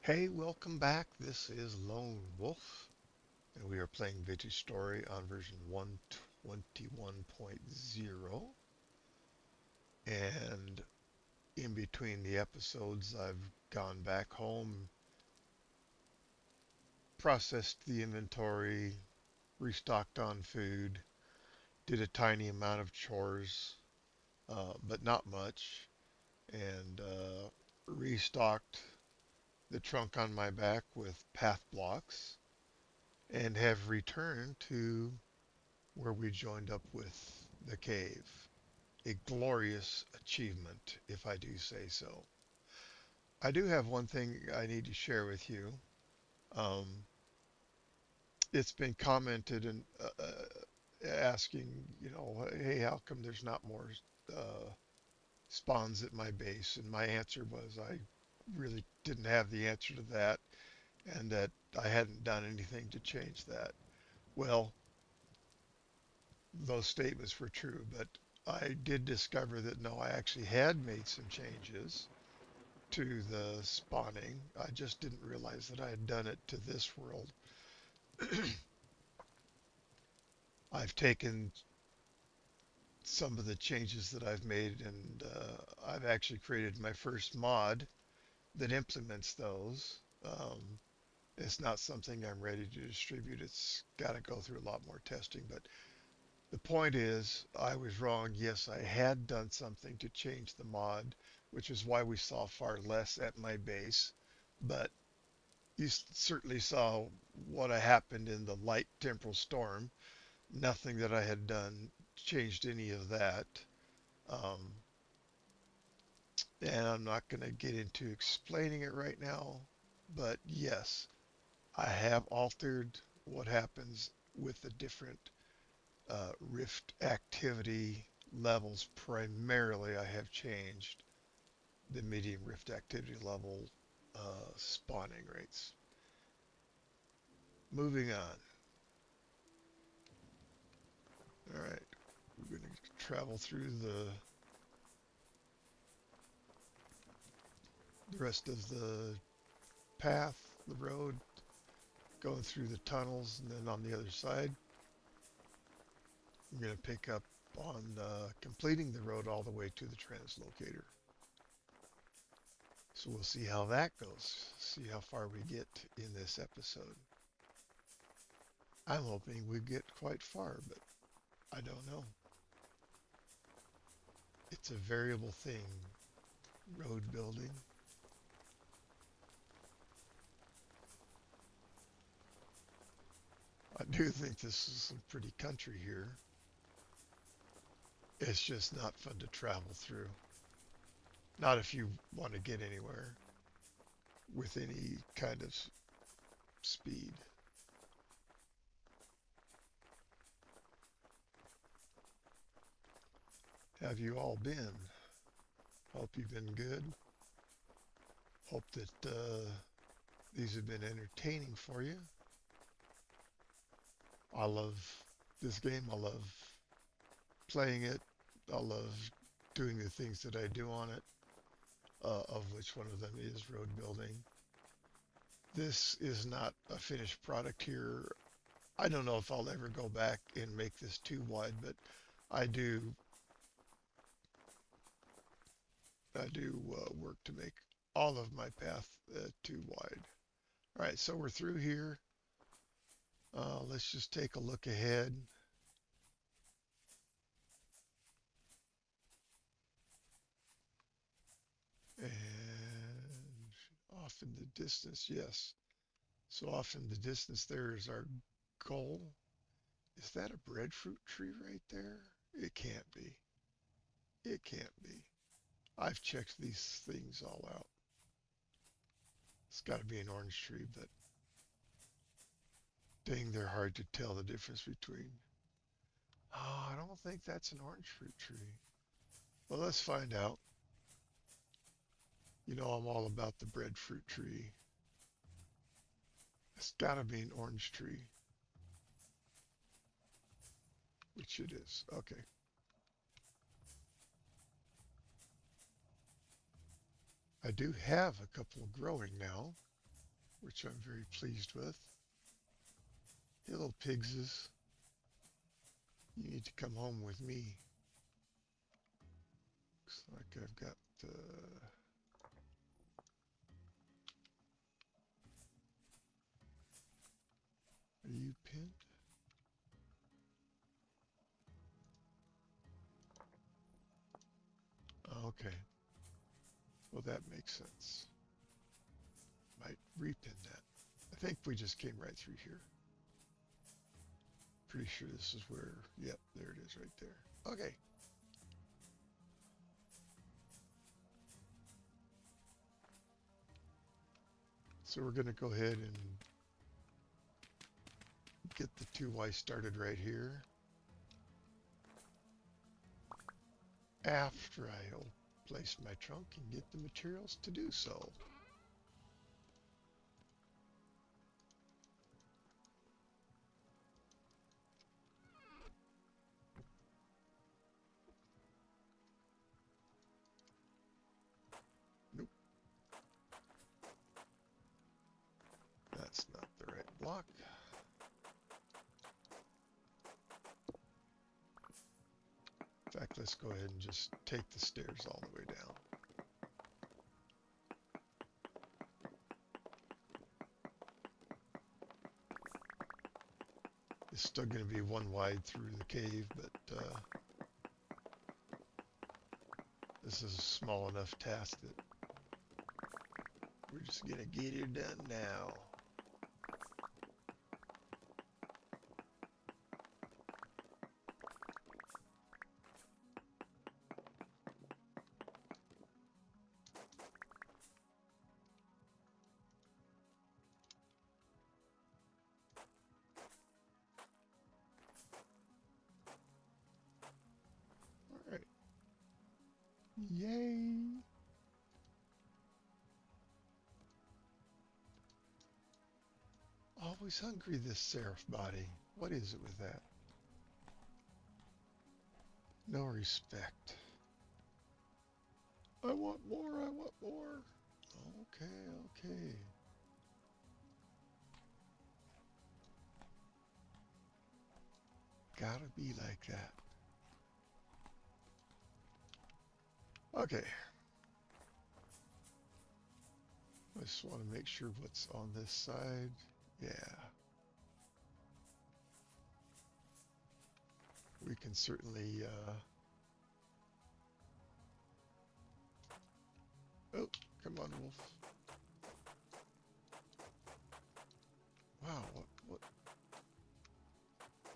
Hey, welcome back. This is Lone Wolf, and we are playing Vintage Story on version 121.0. And in between the episodes, I've gone back home, processed the inventory, restocked on food, did a tiny amount of chores, but not much, and restocked the trunk on my back with path blocks, and have returned to where we joined up with the cave. A glorious achievement, if I do say so. I do have one thing I need to share with you. Um, it's been commented and asking, hey, how come there's not more uh, spawns at my base? And my answer was I really didn't have the answer to that, and that I hadn't done anything to change that. Well, those statements were true, but I did discover that no, I actually had made some changes to the spawning. I just didn't realize that I had done it to this world. I've taken some of the changes that I've made and I've actually created my first mod that implements those. It's not something I'm ready to distribute. It's got to go through a lot more testing, but the point is, I was wrong. Yes, I had done something to change the mod, which is why we saw far less at my base. But you certainly saw what happened in the light temporal storm. Nothing that I had done changed any of that. Um, and I'm not going to get into explaining it right now. But yes, I have altered what happens with the different Rift activity levels. Primarily, I have changed the medium Rift activity level spawning rates. Moving on. All right, we're going to travel through the rest of the path, the road, going through the tunnels, and then on the other side, we're going to pick up on completing the road all the way to the translocator. So we'll see how that goes, see how far we get in this episode. I'm hoping we get quite far, but I don't know. It's a variable thing, road building. I do think this is some pretty country here. It's just not fun to travel through. Not if you want to get anywhere with any kind of speed. Have you all been? Hope you've been good. Hope that these have been entertaining for you. I love this game. I love playing it. I love doing the things that I do on it, of which one of them is road building. This is not a finished product here. I don't know if I'll ever go back and make this too wide, but I do work to make all of my path too wide. All right, so we're through here. Let's just take a look ahead. And off in the distance, yes. So off in the distance, there is our goal. Is that a breadfruit tree right there? It can't be. It can't be. I've checked these things all out. It's got to be an orange tree, but dang, they're hard to tell the difference between. Oh, I don't think that's an orange fruit tree. Well, let's find out. You know, I'm all about the breadfruit tree. It's got to be an orange tree, which it is. Okay. I do have a couple growing now. which I'm very pleased with. Hey, little pigses, you need to come home with me. Looks like I've got are you pinned? Okay. Well, that makes sense. Might repin that. I think we just came right through here. Pretty sure this is where, yep, there it is right there. Okay. So we're going to go ahead and get the 2Y started right here. After I'll place my trunk and get the materials to do so. Nope. That's not the right block. In fact, let's go ahead and just take the stairs all the way down. It's still going to be one wide through the cave, but this is a small enough task that we're just going to get it done now. All right. Yay! Always hungry, this seraph body. What is it with that? No respect. I want more, I want more. Okay, okay. Gotta be like that. Okay. I just want to make sure what's on this side. Yeah. We can certainly, oh, come on, wolf. Wow, what?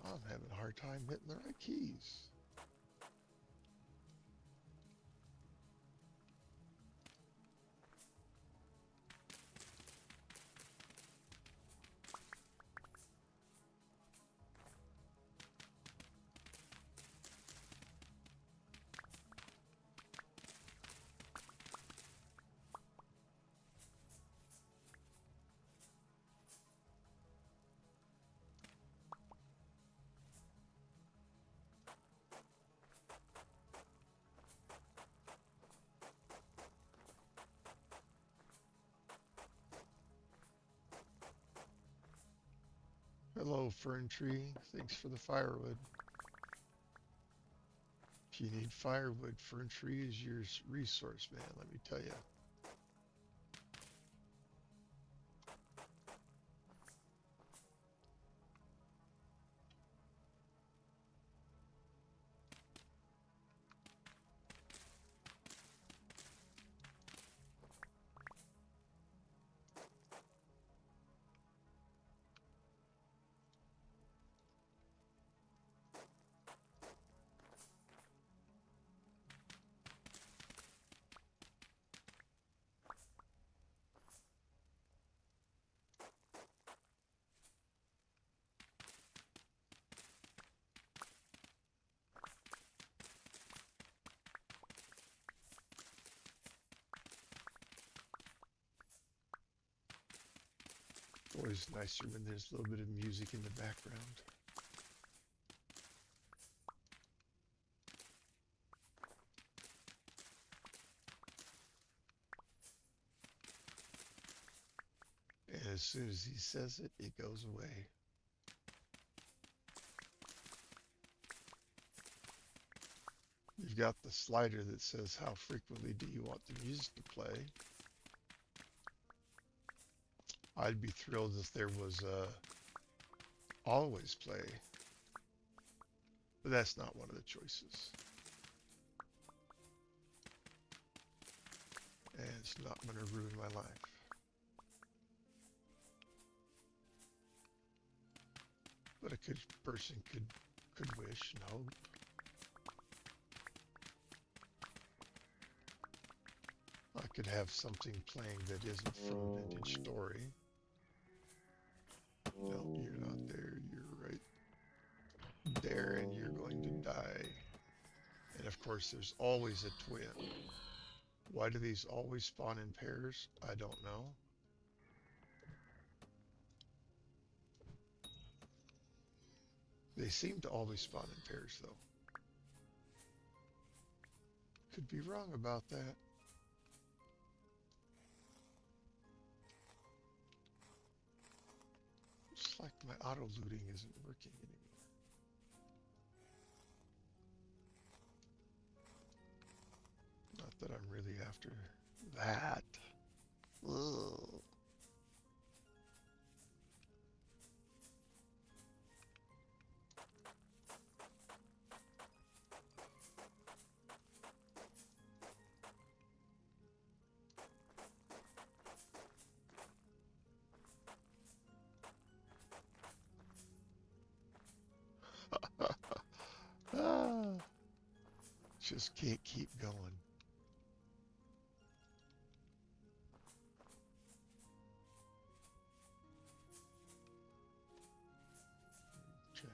I'm having a hard time hitting the right keys. Hello, fern tree. Thanks for the firewood. If you need firewood, fern tree is your resource, man, let me tell you. Always nicer when there's a little bit of music in the background. as soon as he says it, it goes away. You've got the slider that says how frequently do you want the music to play. I'd be thrilled if there was a always play, but that's not one of the choices. And it's not going to ruin my life. But a good person could wish and hope. I could have something playing that isn't from a vintage story. No, you're not there. You're right there, and you're going to die. And of course, there's always a twin. Why do these always spawn in pairs? I don't know. They seem to always spawn in pairs, though. Could be wrong about that. It's like my auto-looting isn't working anymore. Not that I'm really after that. Ugh. Ah, just can't keep going. Okay.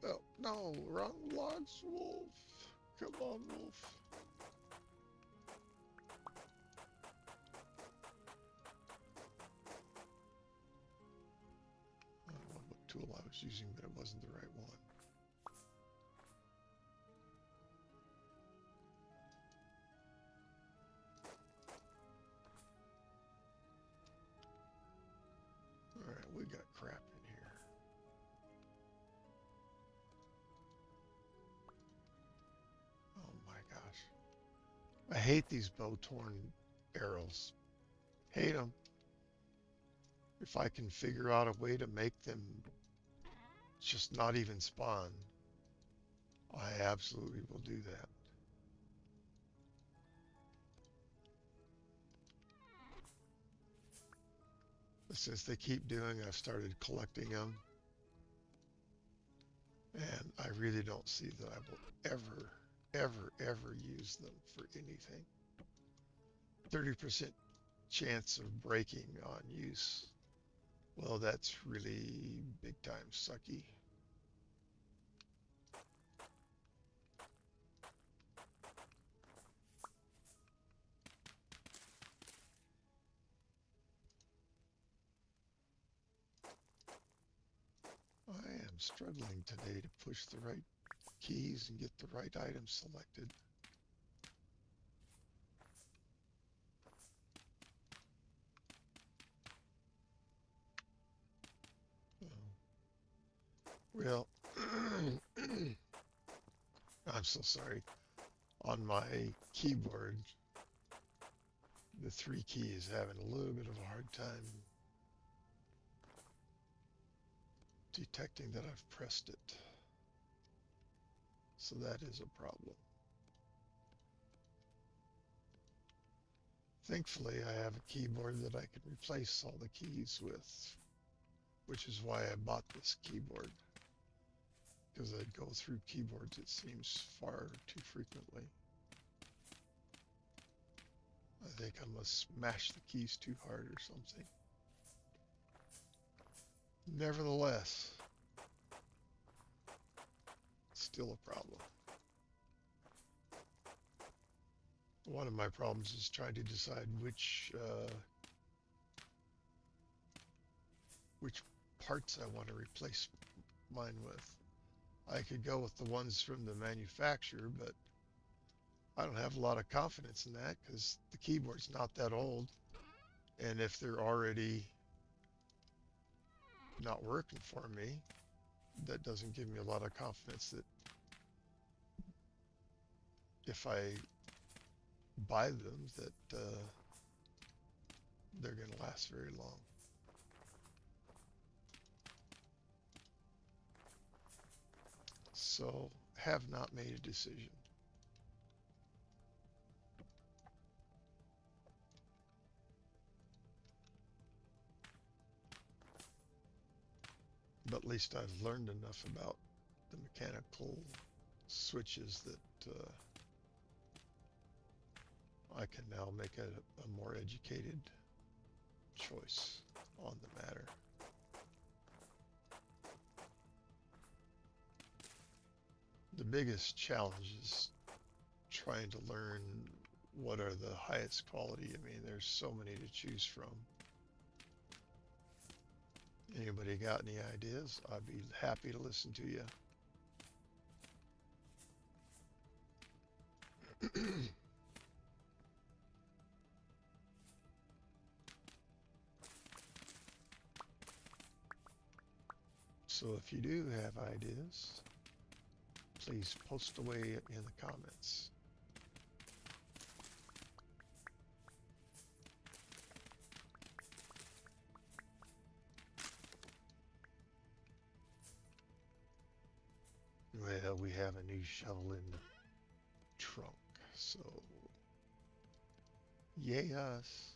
Oh, no, wrong logs, Wolf. Come on, Wolf. I don't know what tool I was using, but it wasn't the right one. Alright, we got crap in here. Oh my gosh. I hate these bow-torn arrows. Hate them. If I can figure out a way to make them just not even spawn, I absolutely will do that. But since they keep doing, I've started collecting them. And I really don't see that I will ever use them for anything. 30% chance of breaking on use. Well, that's really big time sucky. I am struggling today to push the right keys and get the right items selected. Well, I'm so sorry. On my keyboard, the 3 key is having a little bit of a hard time detecting that I've pressed it. So that is a problem. Thankfully, I have a keyboard that I can replace all the keys with, which is why I bought this keyboard. Because I'd go through keyboards, it seems, far too frequently. I think I must smash the keys too hard or something. Nevertheless, still a problem. One of my problems is trying to decide which parts I want to replace mine with. I could go with the ones from the manufacturer, but I don't have a lot of confidence in that because the keyboard's not that old. And if they're already not working for me, that doesn't give me a lot of confidence that if I buy them, that they're going to last very long. So have not made a decision. But at least I've learned enough about the mechanical switches that I can now make a more educated choice on the matter. The biggest challenge is trying to learn what are the highest quality. I mean, there's so many to choose from. Anybody got any ideas? I'd be happy to listen to you. So if you do have ideas, please post away in the comments. Well, we have a new shovel in the trunk, so yay us.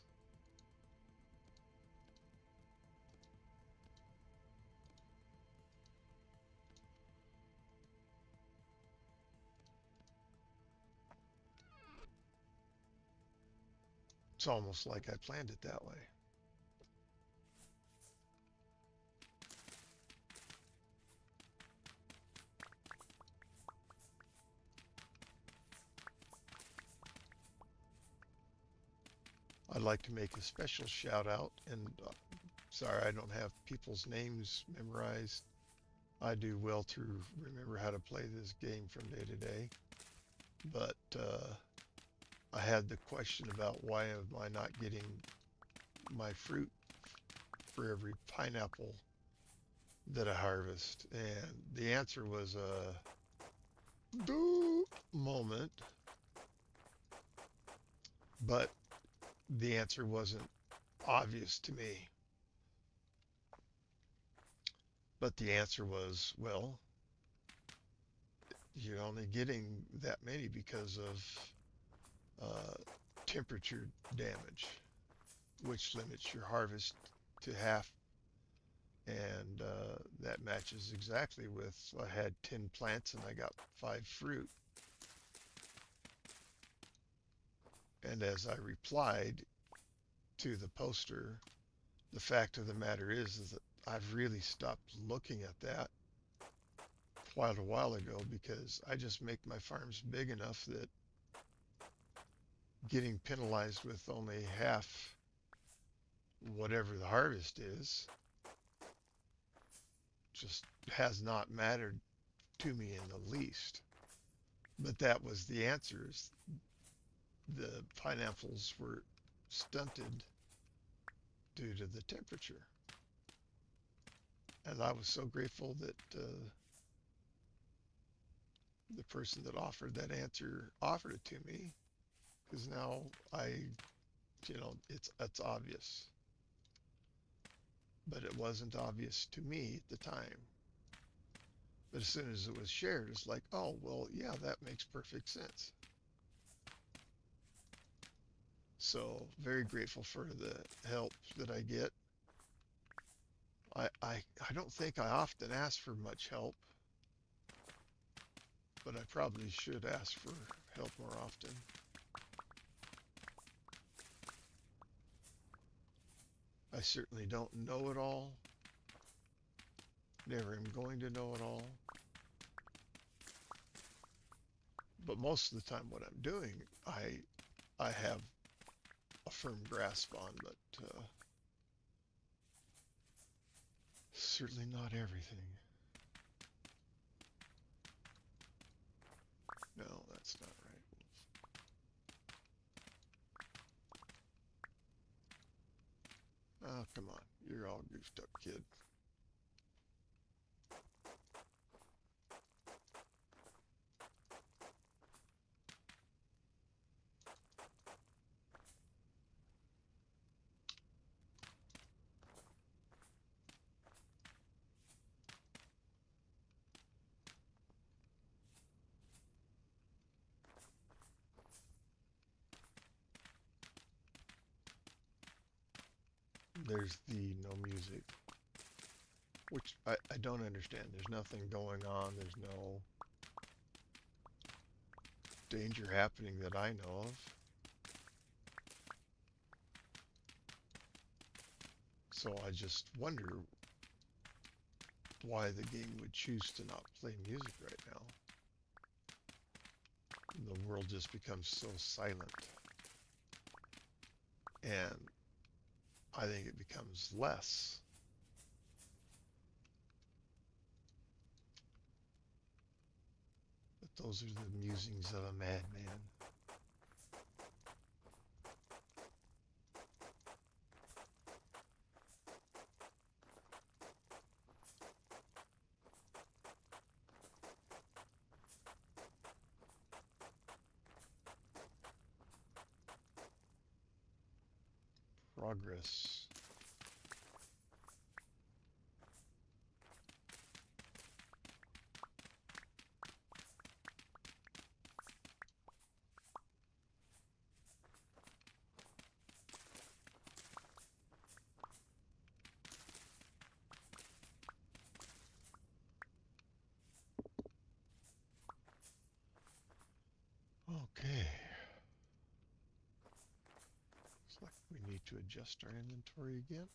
It's almost like I planned it that way. I'd like to make a special shout out, and sorry I don't have people's names memorized. I do well to remember how to play this game from day to day, but I had the question about why am I not getting my fruit for every pineapple that I harvest, and the answer was a boo moment, but the answer wasn't obvious to me. But the answer was, well, you're only getting that many because of uh, temperature damage, which limits your harvest to half. And that matches exactly with I had 10 plants and I got 5 fruit. And as I replied to the poster, the fact of the matter is that I've really stopped looking at that quite a while ago because I just make my farms big enough that getting penalized with only half whatever the harvest is just has not mattered to me in the least. But that was the answer. The pineapples were stunted due to the temperature. And I was so grateful that the person that offered that answer offered it to me because now it's obvious. But it wasn't obvious to me at the time. But as soon as it was shared, it's like, oh, well, yeah, that makes perfect sense. So very grateful for the help that I get. I don't think I often ask for much help, but I probably should ask for help more often. I certainly don't know it all. Never am going to know it all. But most of the time what I'm doing, I have a firm grasp on, but certainly not everything. No, that's not right. Oh, come on. You're all goofed up, kid. There's the no music, which I don't understand. There's nothing going on. There's no danger happening that I know of. So I just wonder why the game would choose to not play music right now. The world just becomes so silent. And I think it becomes less. But those are the musings of a madman. Progress. Okay. Looks like we need to adjust our inventory again.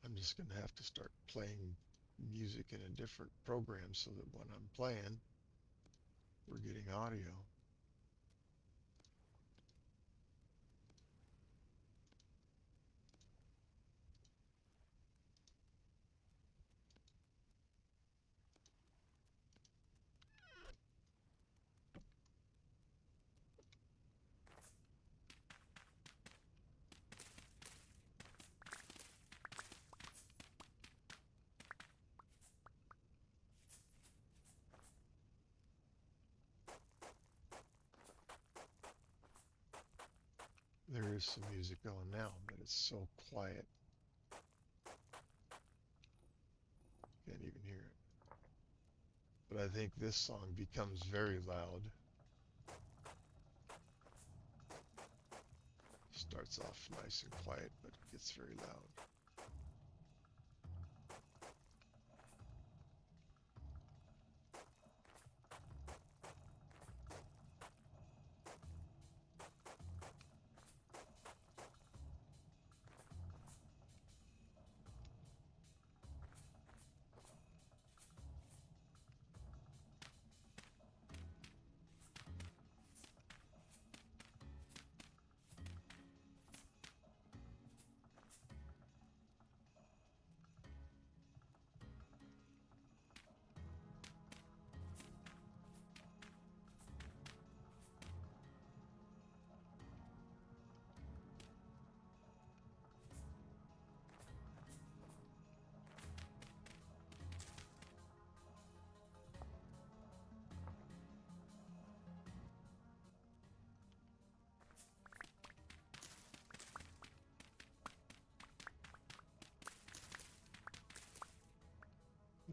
I'm just going to have to start playing music in a different program so that when I'm playing, we're getting audio. There is some music going now, but it's so quiet. Can't even hear it. But I think this song becomes very loud. Starts off nice and quiet, but it gets very loud.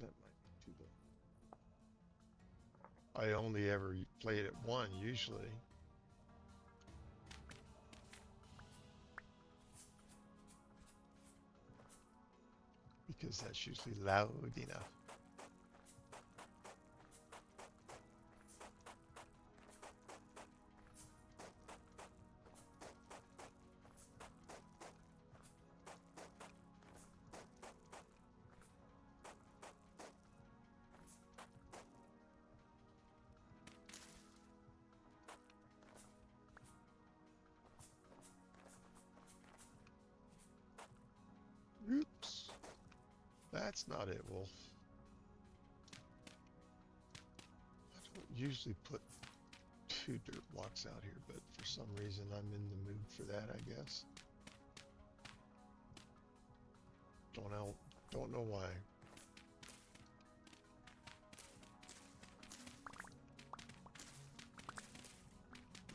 That might be too low. I only ever play it at 1 usually. Because that's usually loud enough. Oops. That's not it, Wolf. I don't usually put 2 dirt blocks out here, but for some reason I'm in the mood for that, I guess. Don't know why.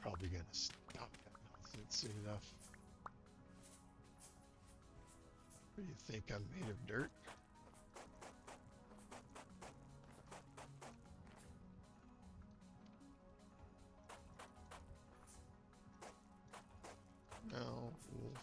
Probably gonna stop that nonsense soon enough. What do you think, I'm made of dirt? No, wolf.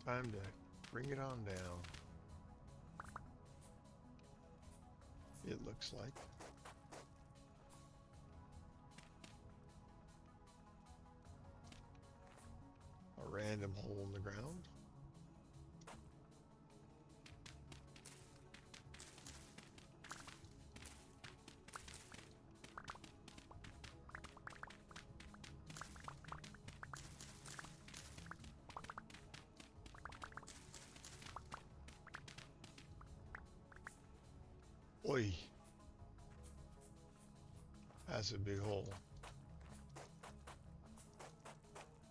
Time to bring it on down. It looks like. A random hole in the ground. Oi, that's a big hole.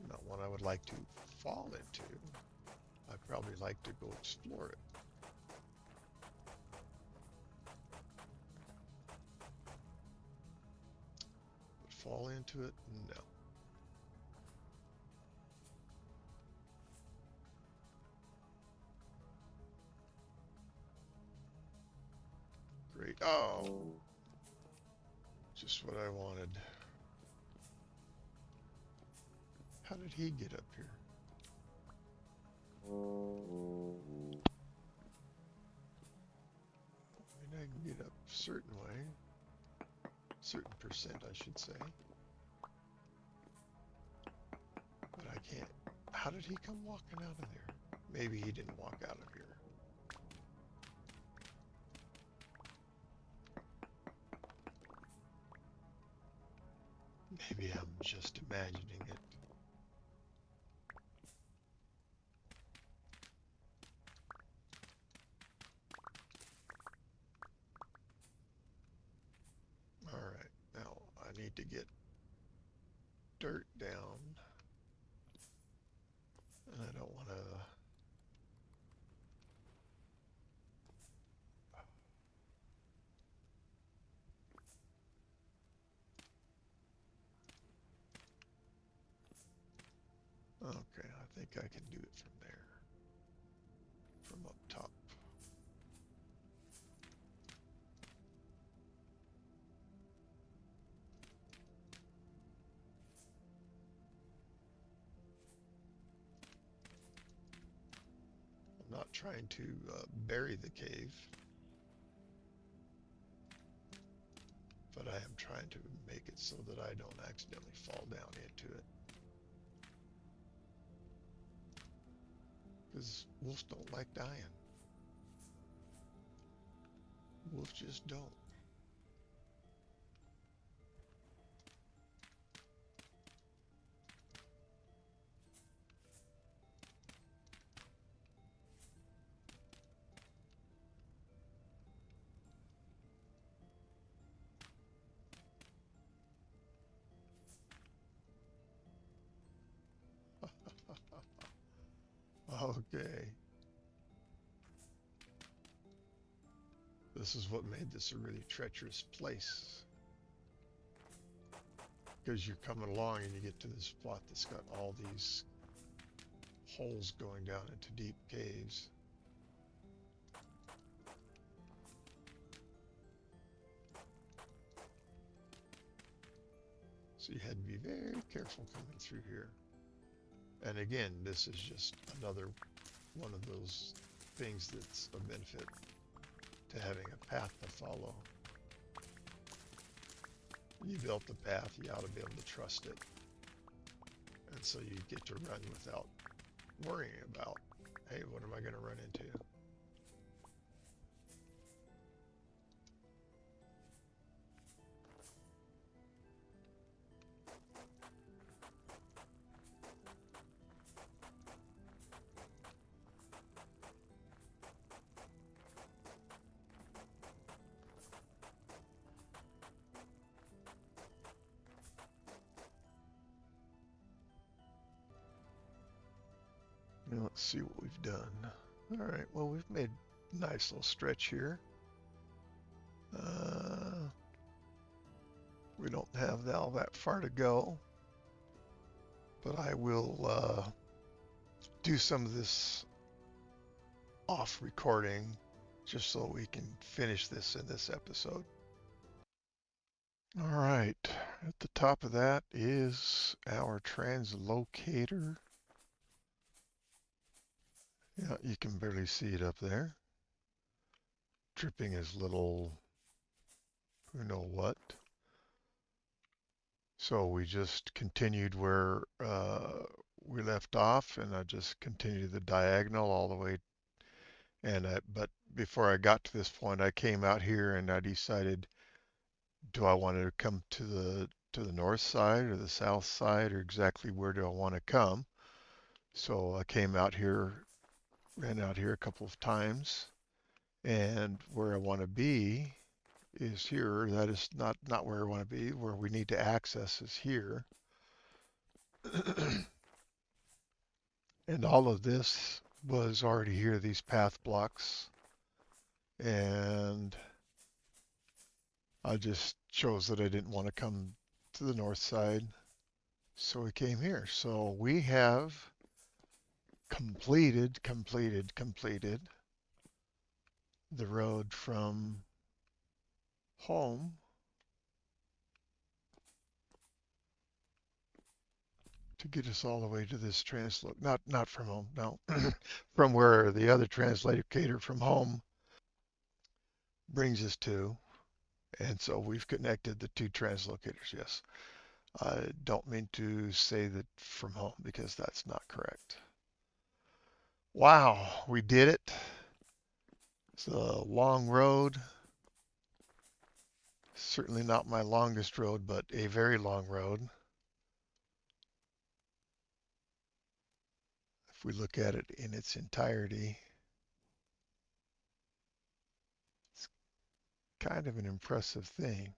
Not one I would like to fall into. I'd probably like to go explore it. But fall into it? No. Great. Oh, just what I wanted. How did he get up here? I mean, I can get up a certain way. Certain percent, I should say. But I can't. How did he come walking out of there? Maybe he didn't walk out of here. Maybe I'm just imagining it. All right, now I need to get dirt down. And I don't want to... Okay, I think I can do it from there. From up top. I'm not trying to bury the cave, but I am trying to make it so that I don't accidentally fall down into it. Because wolves don't like dying. Wolves just don't. Okay. This is what made this a really treacherous place. Because you're coming along and you get to this spot that's got all these holes going down into deep caves. So you had to be very careful coming through here. And again, this is just another one of those things that's a benefit to having a path to follow. You built the path, you ought to be able to trust it. And so you get to run without worrying about, hey, what am I going to run into? Now let's see what we've done. All right, well, we've made a nice little stretch here. We don't have all that far to go, but I will do some of this off recording just so we can finish this in this episode. All right, at the top of that is our translocator. Yeah, you can barely see it up there. Dripping his little, who know what. So we just continued where we left off, and I just continued the diagonal all the way. But before I got to this point, I came out here and I decided, do I want to come to the north side or the south side, or exactly where do I want to come? So I came out here, ran out here a couple of times, and where I want to be is here. That is not where I want to be. Where we need to access is here. And all of this was already here, these path blocks. And I just chose that I didn't want to come to the north side. So we came here. So we have completed the road from home to get us all the way to this not from home, no, from where the other translocator from home brings us to. And so we've connected the two translocators, yes. I don't mean to say that from home because that's not correct. Wow, we did it. It's a long road. Certainly not my longest road, but a very long road. If we look at it in its entirety, it's kind of an impressive thing.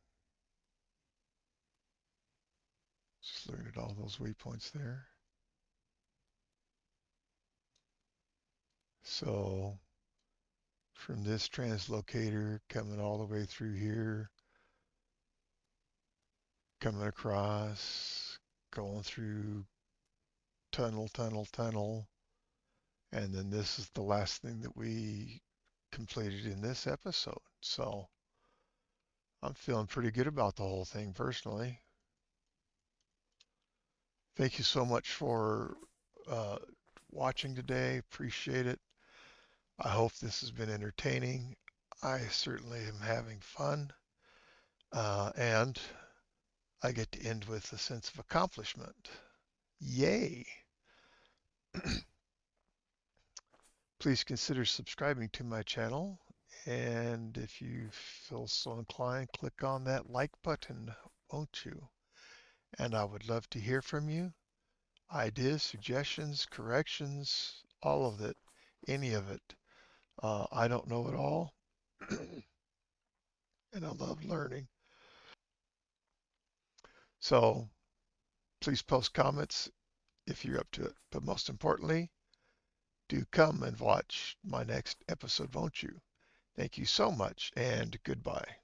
Just looking at all those waypoints there. So from this translocator coming all the way through here, coming across, going through tunnel, and then this is the last thing that we completed in this episode. So I'm feeling pretty good about the whole thing personally. Thank you so much for watching today. Appreciate it. I hope this has been entertaining. I certainly am having fun. And I get to end with a sense of accomplishment. Yay! Please consider subscribing to my channel. And if you feel so inclined, click on that like button, won't you? And I would love to hear from you. Ideas, suggestions, corrections, all of it, any of it. I don't know it all, and I love learning. So please post comments if you're up to it. But most importantly, do come and watch my next episode, won't you? Thank you so much, and goodbye.